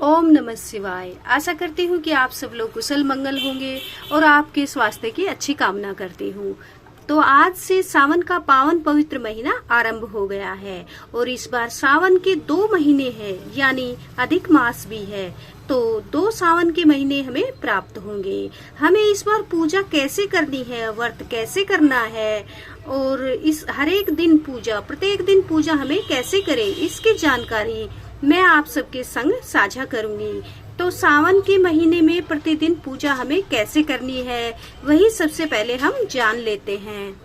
ओम नमः शिवाय। आशा करती हूँ कि आप सब लोग कुशल मंगल होंगे और आपके स्वास्थ्य की अच्छी कामना करती हूँ। तो आज से सावन का पावन पवित्र महीना आरंभ हो गया है और इस बार सावन के 2 महीने हैं, यानी अधिक मास भी है। तो 2 सावन के महीने हमें प्राप्त होंगे। हमें इस बार पूजा कैसे करनी है, व्रत कैसे करना है और इस हर एक दिन पूजा, प्रत्येक दिन पूजा हमें कैसे करें, इसकी जानकारी मैं आप सबके संग साझा करूंगी। तो सावन के महीने में प्रतिदिन पूजा हमें कैसे करनी है, वही सबसे पहले हम जान लेते हैं।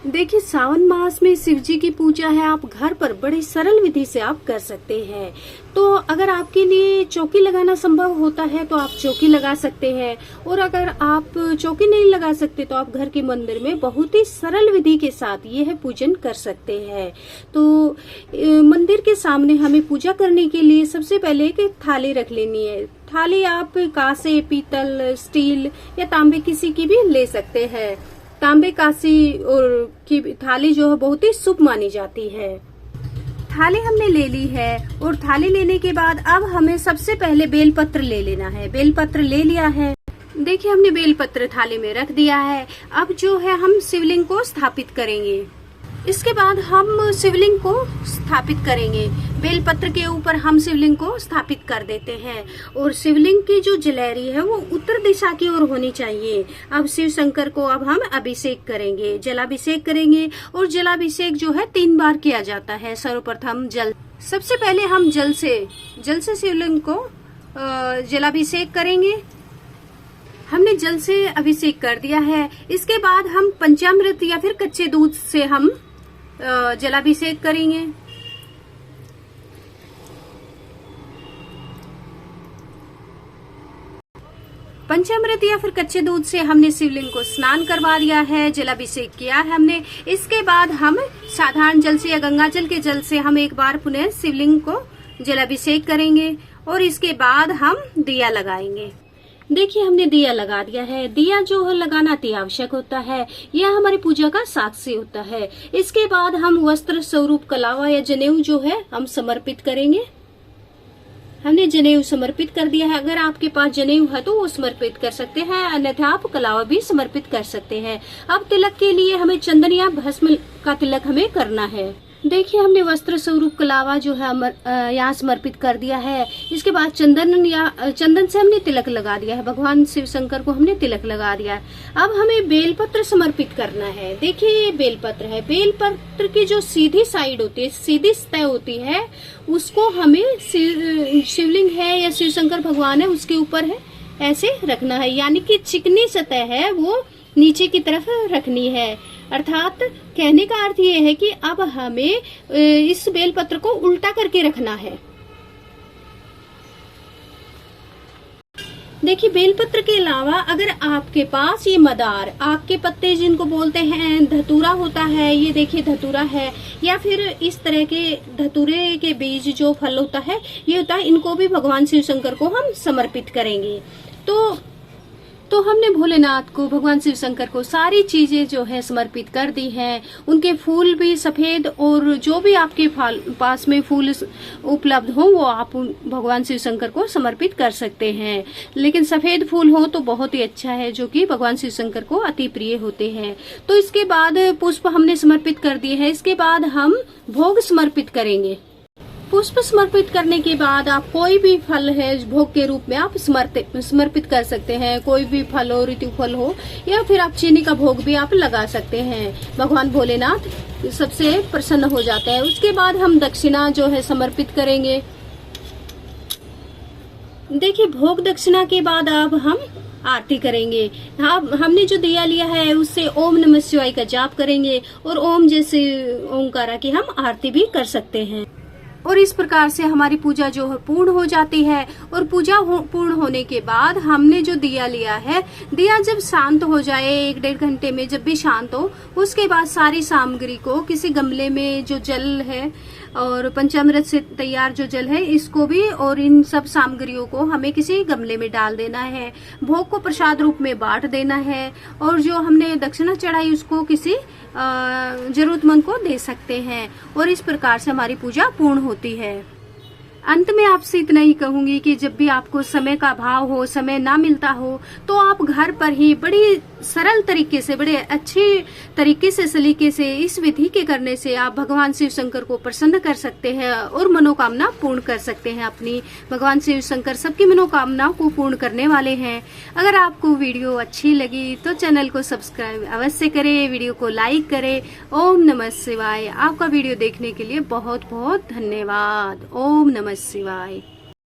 देखिए, सावन मास में शिव जी की पूजा है, आप घर पर बड़ी सरल विधि से आप कर सकते हैं। तो अगर आपके लिए चौकी लगाना संभव होता है तो आप चौकी लगा सकते हैं, और अगर आप चौकी नहीं लगा सकते तो आप घर के मंदिर में बहुत ही सरल विधि के साथ यह पूजन कर सकते हैं। तो मंदिर के सामने हमें पूजा करने के लिए सबसे पहले एक थाली रख लेनी है। थाली आप कांसे, पीतल, स्टील या तांबे किसी की भी ले सकते हैं। तांबे कांसी और की थाली जो है बहुत ही शुभ मानी जाती है। थाली हमने ले ली है और थाली लेने के बाद अब हमें सबसे पहले बेलपत्र ले लेना है। बेलपत्र ले लिया है, देखिए हमने बेलपत्र थाली में रख दिया है। अब जो है हम शिवलिंग को स्थापित करेंगे। इसके बाद हम शिवलिंग को स्थापित करेंगे। बेलपत्र के ऊपर हम शिवलिंग को स्थापित कर देते हैं और शिवलिंग की जो जलेरी है वो उत्तर दिशा की ओर होनी चाहिए। अब शिव शंकर को अब हम अभिषेक करेंगे, जलाभिषेक करेंगे। और जलाभिषेक जो है 3 बार किया जाता है। सर्वप्रथम जल, सबसे पहले हम जल से शिवलिंग को जलाभिषेक करेंगे। हमने जल से अभिषेक कर दिया है। इसके बाद हम पंचामृत या फिर कच्चे दूध से हम जलाभिषेक करेंगे। पंचामृत या फिर कच्चे दूध से हमने शिवलिंग को स्नान करवा दिया है, जलाभिषेक किया है हमने। इसके बाद हम साधारण जल से या गंगा जल के जल से हम एक बार पुनः शिवलिंग को जलाभिषेक करेंगे और इसके बाद हम दिया लगाएंगे। देखिए हमने दिया लगा दिया है। दिया जो है लगाना अति आवश्यक होता है, यह हमारी पूजा का साक्षी होता है। इसके बाद हम वस्त्र स्वरूप कलावा या जनेऊ जो है हम समर्पित करेंगे। हमने जनेऊ समर्पित कर दिया है। अगर आपके पास जनेऊ है तो वो समर्पित कर सकते हैं, अन्यथा आप कलावा भी समर्पित कर सकते हैं। अब तिलक के लिए हमें चंदन या भस्म का तिलक हमें करना है। देखिए हमने वस्त्र स्वरूप कलावा जो है यहाँ समर्पित कर दिया है। इसके बाद चंदन से हमने तिलक लगा दिया है। भगवान शिव शंकर को हमने तिलक लगा दिया है। अब हमें बेलपत्र समर्पित करना है। देखिए ये बेलपत्र है। बेलपत्र की जो सीधी साइड होती है, सीधी सतह होती है, उसको हमें शिवलिंग है या शिव शंकर भगवान है उसके ऊपर है ऐसे रखना है, यानी कि चिकनी सतह है वो नीचे की तरफ रखनी है। अर्थात कहने का अर्थ ये है कि अब हमें इस बेलपत्र को उल्टा करके रखना है। देखिए बेलपत्र के अलावा अगर आपके पास ये मदार, आक के पत्ते जिनको बोलते हैं, धतूरा होता है, ये देखिए धतूरा है, या फिर इस तरह के धतूरे के बीज जो फल होता है ये होता है, इनको भी भगवान शिव शंकर को हम समर्पित करेंगे। तो हमने भोलेनाथ को, भगवान शिव शंकर को सारी चीजें जो है समर्पित कर दी हैं। उनके फूल भी सफेद, और जो भी आपके पास में फूल उपलब्ध हो वो आप भगवान शिव शंकर को समर्पित कर सकते हैं। लेकिन सफेद फूल हो तो बहुत ही अच्छा है, जो कि भगवान शिव शंकर को अति प्रिय होते हैं। तो इसके बाद पुष्प हमने समर्पित कर दिए हैं। इसके बाद हम भोग समर्पित करेंगे। पुष्प समर्पित करने के बाद आप कोई भी फल है भोग के रूप में आप समर्पित कर सकते हैं। कोई भी फल हो, ऋतु फल हो, या फिर आप चीनी का भोग भी आप लगा सकते हैं। भगवान भोलेनाथ सबसे प्रसन्न हो जाते हैं। उसके बाद हम दक्षिणा जो है समर्पित करेंगे। देखिए भोग दक्षिणा के बाद अब हम आरती करेंगे। हमने जो दिया लिया है उससे ओम नमः शिवाय का जाप करेंगे और ओम जैसे ओंकारा की हम आरती भी कर सकते हैं। और इस प्रकार से हमारी पूजा जो है पूर्ण हो जाती है। और पूजा पूर्ण होने के बाद हमने जो दिया लिया है, दिया जब शांत हो जाए 1-1.5 घंटे में, जब भी शांत हो, उसके बाद सारी सामग्री को किसी गमले में, जो जल है और पंचामृत से तैयार जो जल है इसको भी, और इन सब सामग्रियों को हमें किसी गमले में डाल देना है। भोग को प्रसाद रूप में बांट देना है और जो हमने दक्षिणा चढ़ाई उसको किसी जरूरतमंद को दे सकते हैं। और इस प्रकार से हमारी पूजा पूर्ण होती है। अंत में आपसे इतना ही कहूंगी कि जब भी आपको समय का अभाव हो, समय ना मिलता हो, तो आप घर पर ही बड़ी सरल तरीके से, बड़े अच्छे तरीके से, सलीके से इस विधि के करने से आप भगवान शिव शंकर को प्रसन्न कर सकते हैं और मनोकामना पूर्ण कर सकते हैं अपनी। भगवान शिव शंकर सबकी मनोकामनाओं को पूर्ण करने वाले हैं। अगर आपको वीडियो अच्छी लगी तो चैनल को सब्सक्राइब अवश्य करें, वीडियो को लाइक करें। ओम नमः शिवाय। आपका वीडियो देखने के लिए बहुत बहुत धन्यवाद। ओम नमः शिवाय।